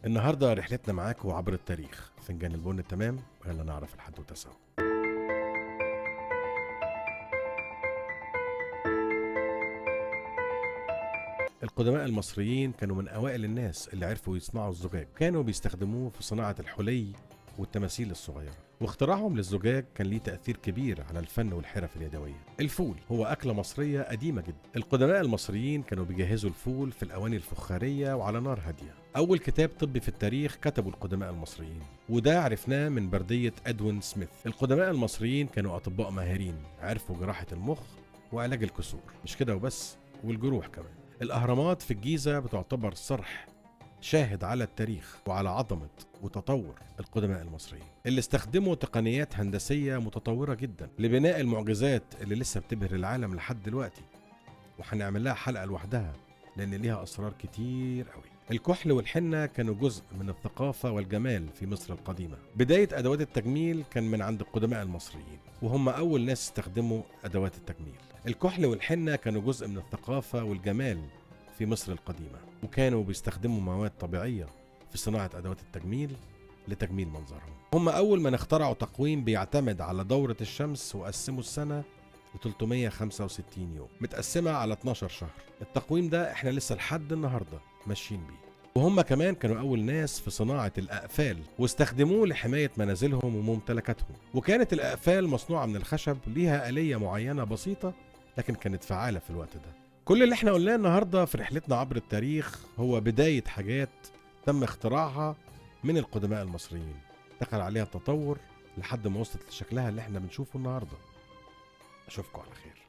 النهارده رحلتنا معاكم عبر التاريخ، فنجان البن التمام، ويلا نعرف الحدوته سوا. القدماء المصريين كانوا من أوائل الناس اللي عرفوا يصنعوا الزجاج، كانوا بيستخدموه في صناعة الحلي والتماثيل الصغيرة، واختراعهم للزجاج كان ليه تأثير كبير على الفن والحرف اليدوية. الفول هو أكلة مصرية قديمة جدا. القدماء المصريين كانوا بيجهزوا الفول في الأواني الفخارية وعلى نار هادية. أول كتاب طبي في التاريخ كتبه القدماء المصريين، وده عرفناه من بردية أدوين سميث. القدماء المصريين كانوا أطباء ماهرين، عرفوا جراحة المخ وعلاج الكسور، مش كده وبس، والجروح كمان. الأهرامات في الجيزة بتعتبر صرح شاهد على التاريخ وعلى عظمة وتطور القدماء المصريين، اللي استخدموا تقنيات هندسية متطورة جدا لبناء المعجزات اللي لسه بتبهر العالم لحد دلوقتي، وهنعمل لها حلقة لوحدها لأن ليها أسرار كتير قوي. الكحل والحنة كانوا جزء من الثقافة والجمال في مصر القديمة. بداية أدوات التجميل كان من عند القدماء المصريين، وهم أول ناس استخدموا أدوات التجميل. الكحل والحنة كانوا جزء من الثقافة والجمال في مصر القديمة، وكانوا بيستخدموا مواد طبيعية في صناعة أدوات التجميل لتجميل منظرهم. هم أول من اخترعوا تقويم بيعتمد على دورة الشمس، وقسموا السنة ل 365 يوم متقسمة على 12 شهر. التقويم ده احنا لسه لحد النهاردة ماشيين بيه. وهم كمان كانوا أول ناس في صناعة الأقفال، واستخدموه لحماية منازلهم وممتلكاتهم. وكانت الأقفال مصنوعة من الخشب، ليها آلية معينة بسيطة لكن كانت فعالة في الوقت ده. كل اللي احنا قلناه النهاردة في رحلتنا عبر التاريخ هو بداية حاجات تم اختراعها من القدماء المصريين، دخل عليها التطور لحد ما وصلت لشكلها اللي احنا بنشوفه النهاردة. أشوفكم على خير.